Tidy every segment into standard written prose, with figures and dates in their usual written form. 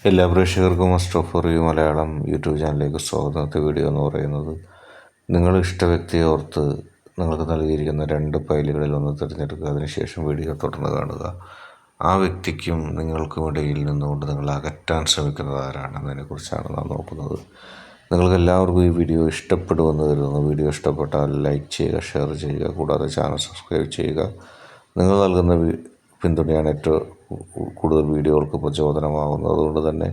എല്ലാ പ്രേക്ഷകർക്കും for you Malayalam YouTube ചാനലിലേക്ക് സ്വാഗതം. ഇന്നത്തെ വീഡിയോ എന്ന് പറയുന്നത്, നിങ്ങൾ ഇഷ്ട വ്യക്തിയെ ഓർത്ത് നിങ്ങൾക്ക് നൽകിയിരിക്കുന്ന 2 ഫയലുകളിൽ ഒന്ന് തിരഞ്ഞെടുക്കുക. അതിനുശേഷം വീഡിയോ തുടർന്ന് കാണുക. ആ വ്യക്തിക്കും നിങ്ങൾക്കും ഇടയിൽ നിന്നുകൊണ്ട് നിങ്ങൾ അകറ്റാൻ ശ്രമിക്കുന്നത് ആരാണെന്നതിനെക്കുറിച്ചാണ് നാം നോക്കുന്നത്. നിങ്ങൾക്ക് എല്ലാവർക്കും ഈ വീഡിയോ ഇഷ്ടപ്പെടുമെന്ന് കരുതുന്നു. വീഡിയോ ഇഷ്ടപ്പെട്ടാൽ ലൈക്ക് ചെയ്യുക, ഷെയർ ചെയ്യുക, കൂടാതെ ചാനൽ സബ്സ്ക്രൈബ് ചെയ്യുക. നിങ്ങൾ നൽകുന്ന പിന്തുണയാണ് ഏറ്റവും കൂടുതൽ വീഡിയോകൾക്ക് പ്രചോദനമാകുന്നത്. അതുകൊണ്ട് തന്നെ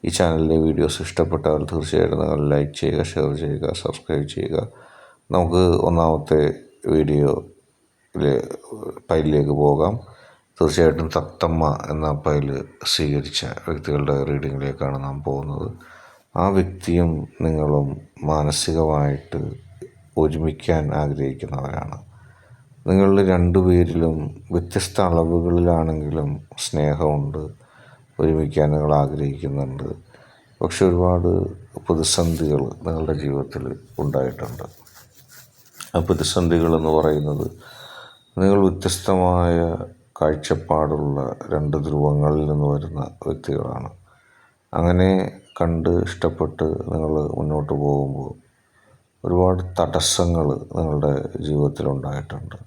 ഈ ചാനലിലെ വീഡിയോസ് ഇഷ്ടപ്പെട്ടാൽ തീർച്ചയായിട്ടും നിങ്ങൾ ലൈക്ക് ചെയ്യുക, ഷെയർ ചെയ്യുക, സബ്സ്ക്രൈബ് ചെയ്യുക. നമുക്ക് ഒന്നാമത്തെ ഫയലിലേക്ക് പോകാം. തീർച്ചയായിട്ടും തത്തമ്മ എന്ന ഫയൽ സ്വീകരിച്ച വ്യക്തികളുടെ റീഡിങ്ങിലേക്കാണ് നാം പോകുന്നത്. ആ വ്യക്തിയും നിങ്ങളും മാനസികമായിട്ട് ഒരുമിക്കാൻ ആഗ്രഹിക്കുന്നവരാണ്. നിങ്ങളുടെ 2 പേരിലും വ്യത്യസ്ത അളവുകളിലാണെങ്കിലും സ്നേഹമുണ്ട്, ഒരുമിക്കാൻ നിങ്ങൾ ആഗ്രഹിക്കുന്നുണ്ട്. പക്ഷെ ഒരുപാട് പ്രതിസന്ധികൾ നിങ്ങളുടെ ജീവിതത്തിൽ ഉണ്ടായിട്ടുണ്ട്. ആ പ്രതിസന്ധികളെന്ന് പറയുന്നത്, നിങ്ങൾ വ്യത്യസ്തമായ കാഴ്ചപ്പാടുള്ള 2 ധ്രുവങ്ങളിൽ നിന്ന് വരുന്ന വ്യക്തികളാണ്. അങ്ങനെ കണ്ട് ഇഷ്ടപ്പെട്ട് നിങ്ങൾ മുന്നോട്ട് പോകുമ്പോൾ ഒരുപാട് തടസ്സങ്ങൾ നിങ്ങളുടെ ജീവിതത്തിലുണ്ടായിട്ടുണ്ട്.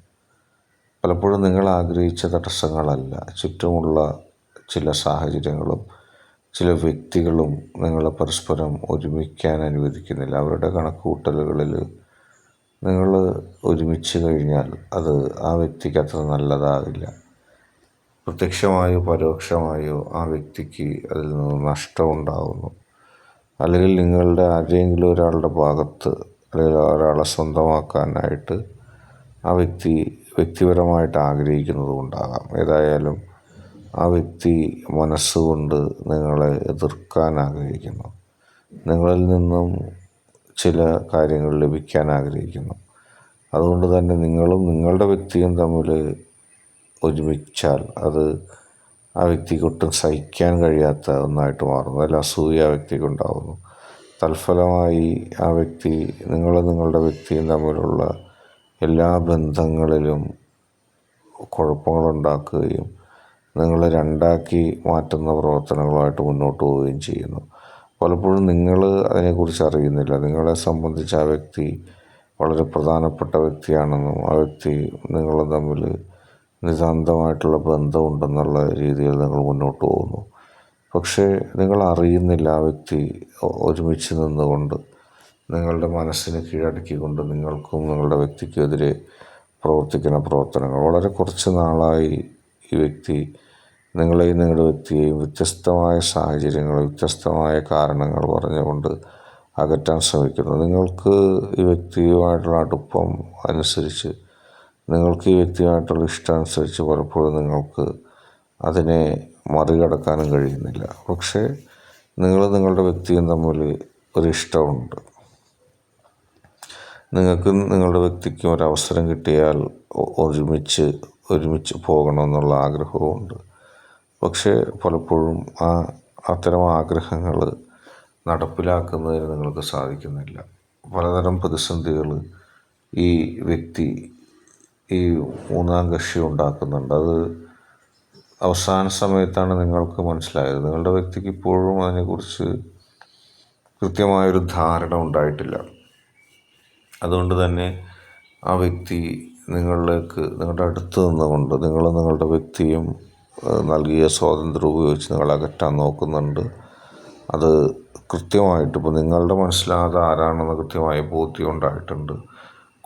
പലപ്പോഴും നിങ്ങൾ ആഗ്രഹിച്ച തടസ്സങ്ങളല്ല, ചുറ്റുമുള്ള ചില സാഹചര്യങ്ങളും ചില വ്യക്തികളും നിങ്ങളെ പരസ്പരം ഒരുമിക്കാൻ അനുവദിക്കുന്നില്ല. അവരുടെ കണക്കുകൂട്ടലുകളിൽ നിങ്ങൾ ഒരുമിച്ച് കഴിഞ്ഞാൽ അത് ആ വ്യക്തിക്ക് അത്ര നല്ലതാകില്ല. പ്രത്യക്ഷമായോ പരോക്ഷമായോ ആ വ്യക്തിക്ക് അതിൽ നിന്ന് നഷ്ടമുണ്ടാകുന്നു. അല്ലെങ്കിൽ നിങ്ങളുടെ ആരെങ്കിലും ഒരാളുടെ ഭാഗത്ത് അല്ലെങ്കിൽ ഒരാളെ സ്വന്തമാക്കാനായിട്ട് ആ വ്യക്തിപരമായിട്ട് ആഗ്രഹിക്കുന്നത് കൊണ്ടാകാം. ഏതായാലും ആ വ്യക്തി മനസ്സുകൊണ്ട് നിങ്ങളെ എതിർക്കാൻ ആഗ്രഹിക്കുന്നു. നിങ്ങളിൽ നിന്നും ചില കാര്യങ്ങൾ ലഭിക്കാൻ ആഗ്രഹിക്കുന്നു. അതുകൊണ്ട് തന്നെ നിങ്ങളും നിങ്ങളുടെ വ്യക്തിയും തമ്മിൽ ഒരുമിച്ചാൽ അത് ആ വ്യക്തിക്ക് ഒട്ടും സഹിക്കാൻ കഴിയാത്ത ഒന്നായിട്ട് മാറുന്നു. അതിൽ അസൂയ ആ വ്യക്തിക്ക് ഉണ്ടാകുന്നു. തൽഫലമായി ആ വ്യക്തി നിങ്ങളുടെ വ്യക്തിയും തമ്മിലുള്ള എല്ലാ ബന്ധങ്ങളിലും കുഴപ്പങ്ങളുണ്ടാക്കുകയും നിങ്ങളെ രണ്ടാക്കി മാറ്റുന്ന പ്രവർത്തനങ്ങളുമായിട്ട് മുന്നോട്ട് പോവുകയും ചെയ്യുന്നു. പലപ്പോഴും നിങ്ങൾ അതിനെക്കുറിച്ച് അറിയുന്നില്ല. നിങ്ങളെ സംബന്ധിച്ച് ആ വ്യക്തി വളരെ പ്രധാനപ്പെട്ട വ്യക്തിയാണെന്നും ആ വ്യക്തി നിങ്ങളും തമ്മിൽ നിതാന്തമായിട്ടുള്ള ബന്ധമുണ്ടെന്നുള്ള രീതിയിൽ നിങ്ങൾ മുന്നോട്ട് പോകുന്നു. പക്ഷേ നിങ്ങൾ അറിയുന്നില്ല, ആ വ്യക്തി ഒരുമിച്ച് നിന്നുകൊണ്ട് നിങ്ങളുടെ മനസ്സിനെ കീഴടക്കിക്കൊണ്ട് നിങ്ങൾക്കും നിങ്ങളുടെ വ്യക്തിക്കുമെതിരെ പ്രവർത്തിക്കുന്ന പ്രവർത്തനങ്ങൾ. വളരെ കുറച്ച് നാളായി ഈ വ്യക്തി നിങ്ങളെയും നിങ്ങളുടെ വ്യക്തിയെയും വ്യത്യസ്തമായ സാഹചര്യങ്ങൾ, വ്യത്യസ്തമായ കാരണങ്ങൾ പറഞ്ഞുകൊണ്ട് അകറ്റാൻ ശ്രമിക്കുന്നു. നിങ്ങൾക്ക് ഈ വ്യക്തിയുമായിട്ടുള്ള അടുപ്പം അനുസരിച്ച്, നിങ്ങൾക്ക് ഈ വ്യക്തിയുമായിട്ടുള്ള ഇഷ്ടം അനുസരിച്ച് പലപ്പോഴും നിങ്ങൾക്ക് അതിനെ മറികടക്കാനും കഴിയുന്നില്ല. പക്ഷേ നിങ്ങളുടെ വ്യക്തിയും തമ്മിൽ ഒരിഷ്ടമുണ്ട്. നിങ്ങൾക്കും നിങ്ങളുടെ വ്യക്തിക്കും ഒരവസരം കിട്ടിയാൽ ഒരുമിച്ച് പോകണമെന്നുള്ള ആഗ്രഹവുമുണ്ട്. പക്ഷേ പലപ്പോഴും അത്തരം ആഗ്രഹങ്ങൾ നടപ്പിലാക്കുന്നതിന് നിങ്ങൾക്ക് സാധിക്കുന്നില്ല. പലതരം പ്രതിസന്ധികൾ ഈ വ്യക്തി, ഈ മൂന്നാം കക്ഷി ഉണ്ടാക്കുന്നുണ്ട്. അത് അവസാന സമയത്താണ് നിങ്ങൾക്ക് മനസ്സിലായത്. നിങ്ങളുടെ വ്യക്തിക്ക് ഇപ്പോഴും അതിനെക്കുറിച്ച് കൃത്യമായൊരു ധാരണ ഉണ്ടായിട്ടില്ല. അതുകൊണ്ട് തന്നെ ആ വ്യക്തി നിങ്ങളുടെ അടുത്ത് നിന്നുകൊണ്ട് നിങ്ങളുടെ വ്യക്തിയും നൽകിയ സ്വാതന്ത്ര്യം ഉപയോഗിച്ച് നിങ്ങളെ അകറ്റാൻ നോക്കുന്നുണ്ട്. അത് കൃത്യമായിട്ട് ഇപ്പോൾ നിങ്ങളുടെ മനസ്സിലാകാതെ ആരാണെന്ന് കൃത്യമായ ബോധ്യം ഉണ്ടായിട്ടുണ്ട്.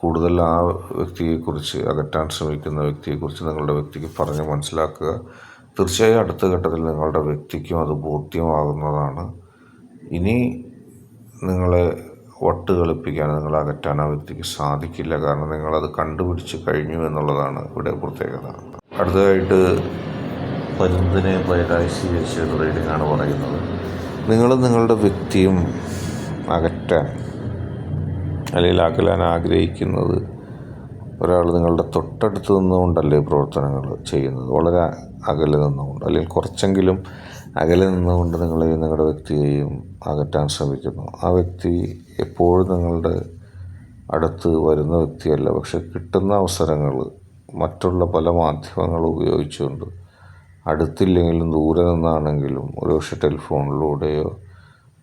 കൂടുതൽ ആ വ്യക്തിയെക്കുറിച്ച്, അകറ്റാൻ ശ്രമിക്കുന്ന വ്യക്തിയെക്കുറിച്ച് നിങ്ങളുടെ വ്യക്തിക്ക് പറഞ്ഞ് മനസ്സിലാക്കുക. തീർച്ചയായും അടുത്ത ഘട്ടത്തിൽ നിങ്ങളുടെ വ്യക്തിക്കും അത് ബോധ്യമാകുന്നതാണ്. ഇനി നിങ്ങളെ വട്ട് കളിപ്പിക്കാൻ, നിങ്ങളെ അകറ്റാൻ ആ വ്യക്തിക്ക് സാധിക്കില്ല. കാരണം നിങ്ങളത് കണ്ടുപിടിച്ച് കഴിഞ്ഞു എന്നുള്ളതാണ് ഇവിടെ പ്രത്യേകത. അടുത്തതായിട്ട് പരുന്തിനെ പയലായി സ്വീകരിച്ച റീഡിങ്ങാണ് പറയുന്നത്. നിങ്ങളും നിങ്ങളുടെ വ്യക്തിയും അകറ്റാൻ അല്ലെങ്കിൽ അകലാൻ ആഗ്രഹിക്കുന്നത് ഒരാൾ നിങ്ങളുടെ തൊട്ടടുത്ത് നിന്നുകൊണ്ടല്ലേ പ്രവർത്തനങ്ങൾ ചെയ്യുന്നത്. വളരെ അകലെ നിന്നുകൊണ്ട്, അല്ലെങ്കിൽ കുറച്ചെങ്കിലും അകലെ നിന്നുകൊണ്ട് നിങ്ങളെയും നിങ്ങളുടെ വ്യക്തിയെയും അകറ്റാൻ ശ്രമിക്കുന്നു. ആ വ്യക്തി എപ്പോഴും നിങ്ങളുടെ അടുത്ത് വരുന്ന വ്യക്തിയല്ല. പക്ഷെ കിട്ടുന്ന അവസരങ്ങൾ മറ്റുള്ള പല മാധ്യമങ്ങൾ ഉപയോഗിച്ചുകൊണ്ട് അടുത്തില്ലെങ്കിലും ദൂരെ നിന്നാണെങ്കിലും ഒരുപക്ഷെ ടെലിഫോണിലൂടെയോ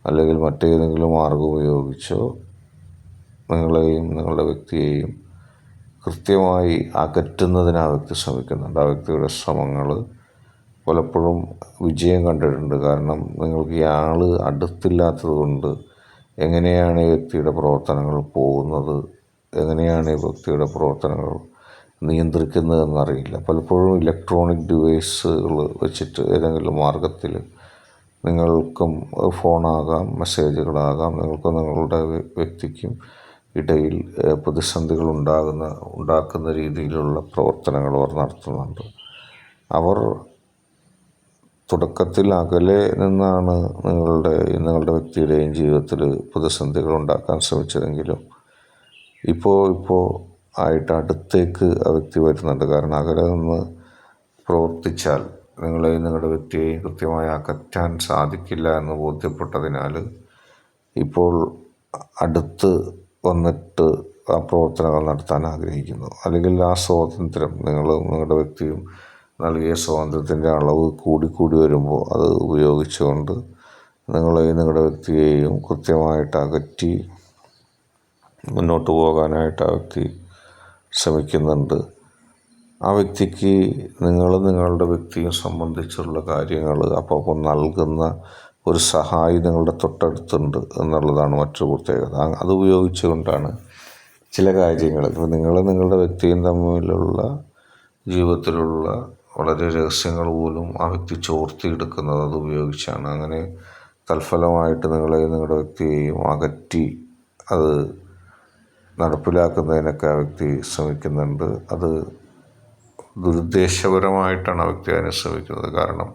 അല്ലെങ്കിൽ മറ്റേതെങ്കിലും മാർഗം ഉപയോഗിച്ചോ നിങ്ങളെയും നിങ്ങളുടെ വ്യക്തിയെയും കൃത്യമായി അകറ്റുന്നതിന് ആ വ്യക്തി ശ്രമിക്കുന്നുണ്ട്. ആ വ്യക്തിയുടെ ശ്രമങ്ങൾ പലപ്പോഴും വിജയം കണ്ടിട്ടുണ്ട്. കാരണം നിങ്ങൾക്ക് ഈ ആൾ അടുത്തില്ലാത്തത് കൊണ്ട് എങ്ങനെയാണ് ഈ വ്യക്തിയുടെ പ്രവർത്തനങ്ങൾ പോകുന്നത്, എങ്ങനെയാണ് ഈ വ്യക്തിയുടെ പ്രവർത്തനങ്ങൾ നിയന്ത്രിക്കുന്നതെന്നറിയില്ല. പലപ്പോഴും ഇലക്ട്രോണിക് ഡിവൈസുകൾ വെച്ചിട്ട് ഏതെങ്കിലും മാർഗത്തിൽ നിങ്ങൾക്കും ഫോണാകാം, മെസ്സേജുകളാകാം, നിങ്ങൾക്കും നിങ്ങളുടെ വ്യക്തിക്കും ഇടയിൽ പ്രതിസന്ധികൾ ഉണ്ടാക്കുന്ന രീതിയിലുള്ള പ്രവർത്തനങ്ങൾ അവർ നടത്തുന്നുണ്ട്. അവർ തുടക്കത്തിൽ അകലെ നിന്നാണ് നിങ്ങളുടെ വ്യക്തിയുടെയും ജീവിതത്തിൽ പ്രതിസന്ധികൾ ഉണ്ടാക്കാൻ ശ്രമിച്ചതെങ്കിലും ഇപ്പോൾ ആയിട്ട് അടുത്തേക്ക് ആ വ്യക്തി വരുന്നുണ്ട്. കാരണം അകലെ നിന്ന് പ്രവർത്തിച്ചാൽ നിങ്ങളെയും നിങ്ങളുടെ വ്യക്തിയെയും കൃത്യമായി അകറ്റാൻ സാധിക്കില്ല എന്ന് ബോധ്യപ്പെട്ടതിനാൽ ഇപ്പോൾ അടുത്ത് വന്നിട്ട് ആ പ്രവർത്തനങ്ങൾ നടത്താൻ ആഗ്രഹിക്കുന്നു. അല്ലെങ്കിൽ ആ സ്വാതന്ത്ര്യം നിങ്ങളുടെ വ്യക്തിയും നൽകിയ സ്വാതന്ത്ര്യത്തിൻ്റെ അളവ് കൂടി വരുമ്പോൾ അത് ഉപയോഗിച്ചുകൊണ്ട് നിങ്ങളെയും നിങ്ങളുടെ വ്യക്തിയെയും കൃത്യമായിട്ട് അകറ്റി മുന്നോട്ട് പോകാനായിട്ട് ആ വ്യക്തി ശ്രമിക്കുന്നുണ്ട്. ആ വ്യക്തിക്ക് നിങ്ങളുടെ വ്യക്തിയും സംബന്ധിച്ചുള്ള കാര്യങ്ങൾ അപ്പോൾ നൽകുന്ന ഒരു സഹായി നിങ്ങളുടെ തൊട്ടടുത്തുണ്ട് എന്നുള്ളതാണ് മറ്റൊരു പ്രത്യേകത. അത് ഉപയോഗിച്ചുകൊണ്ടാണ് ചില കാര്യങ്ങൾ ഇപ്പോൾ നിങ്ങളുടെ വ്യക്തിയും തമ്മിലുള്ള ജീവിതത്തിലുള്ള വളരെ രഹസ്യങ്ങൾ പോലും ആ വ്യക്തി ചോർത്തിയെടുക്കുന്നത് അത് ഉപയോഗിച്ചാണ്. അങ്ങനെ തൽഫലമായിട്ട് നിങ്ങളെയും നിങ്ങളുടെ വ്യക്തിയെയും അകറ്റി അത് നടപ്പിലാക്കുന്നതിനൊക്കെ ആ വ്യക്തി ശ്രമിക്കുന്നുണ്ട്. അത് ദുരുദ്ദേശപരമായിട്ടാണ് ആ വ്യക്തി അതിനെ ശ്രമിക്കുന്നത്. കാരണം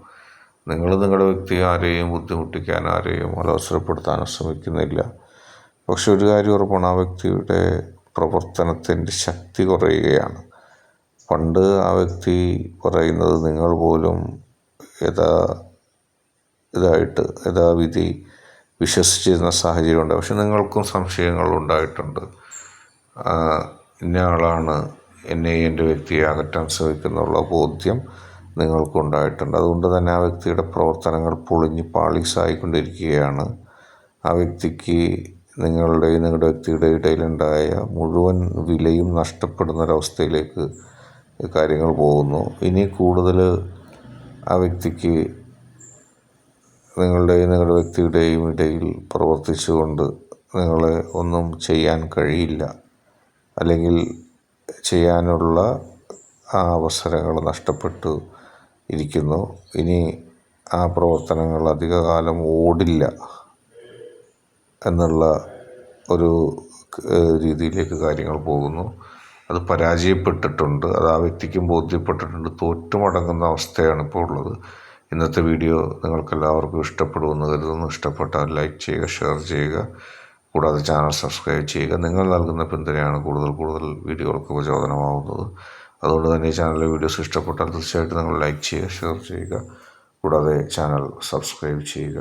നിങ്ങളുടെ വ്യക്തി ആരെയും ബുദ്ധിമുട്ടിക്കാൻ, ആരെയും അലോസരപ്പെടുത്താനോ ശ്രമിക്കുന്നില്ല. പക്ഷെ ഒരു കാര്യം ഉറപ്പാണ്, ആ വ്യക്തിയുടെ പ്രവർത്തനത്തിൻ്റെ ശക്തി കുറയുകയാണ്. പണ്ട് ആ വ്യക്തി പറയുന്നത് നിങ്ങൾ പോലും യഥാവിധി വിശ്വസിച്ചിരുന്ന സാഹചര്യമുണ്ട്. പക്ഷെ നിങ്ങൾക്കും സംശയങ്ങൾ ഉണ്ടായിട്ടുണ്ട്. ഇന്ന ആളാണ് എന്നെയും എൻ്റെ വ്യക്തിയെ അകറ്റാൻ ശ്രമിക്കുന്നുള്ള ബോധ്യം നിങ്ങൾക്കുണ്ടായിട്ടുണ്ട്. അതുകൊണ്ട് തന്നെ ആ വ്യക്തിയുടെ പ്രവർത്തനങ്ങൾ പൊളിഞ്ഞ് പാളീസായിക്കൊണ്ടിരിക്കുകയാണ്. ആ വ്യക്തിക്ക് നിങ്ങളുടെ വ്യക്തിയുടെ ഇടയിലുണ്ടായ മുഴുവൻ വിലയും നഷ്ടപ്പെടുന്നൊരവസ്ഥയിലേക്ക് കാര്യങ്ങൾ പോകുന്നു. ഇനി കൂടുതൽ ആ വ്യക്തിക്ക് നിങ്ങളുടെ വ്യക്തിയുടെയും ഇടയിൽ പ്രവർത്തിച്ചുകൊണ്ട് നിങ്ങളെ ഒന്നും ചെയ്യാൻ കഴിയില്ല. അല്ലെങ്കിൽ ചെയ്യാനുള്ള ആ അവസരങ്ങൾ നഷ്ടപ്പെട്ടു ഇരിക്കുന്നു. ഇനി ആ പ്രവർത്തനങ്ങൾ അധികകാലം ഓടില്ല എന്നുള്ള ഒരു രീതിയിലേക്ക് കാര്യങ്ങൾ പോകുന്നു. അത് പരാജയപ്പെട്ടിട്ടുണ്ട്. അത് ആ വ്യക്തിക്കും ബോധ്യപ്പെട്ടിട്ടുണ്ട്. തോറ്റുമടങ്ങുന്ന അവസ്ഥയാണ് ഇപ്പോൾ ഉള്ളത്. ഇന്നത്തെ വീഡിയോ നിങ്ങൾക്കെല്ലാവർക്കും ഇഷ്ടപ്പെടുമെന്ന് കരുതുന്നു. ഇഷ്ടപ്പെട്ടാൽ ലൈക്ക് ചെയ്യുക, ഷെയർ ചെയ്യുക, കൂടാതെ ചാനൽ സബ്സ്ക്രൈബ് ചെയ്യുക. നിങ്ങൾ നൽകുന്ന പിന്തുണയാണ് കൂടുതൽ വീഡിയോകൾക്ക് പ്രചോദനമാവുന്നത്. അതുകൊണ്ട് തന്നെ ഈ ചാനലിലെ വീഡിയോസ് ഇഷ്ടപ്പെട്ടാൽ തീർച്ചയായിട്ടും നിങ്ങൾ ലൈക്ക് ചെയ്യുക, ഷെയർ ചെയ്യുക, കൂടാതെ ചാനൽ സബ്സ്ക്രൈബ് ചെയ്യുക.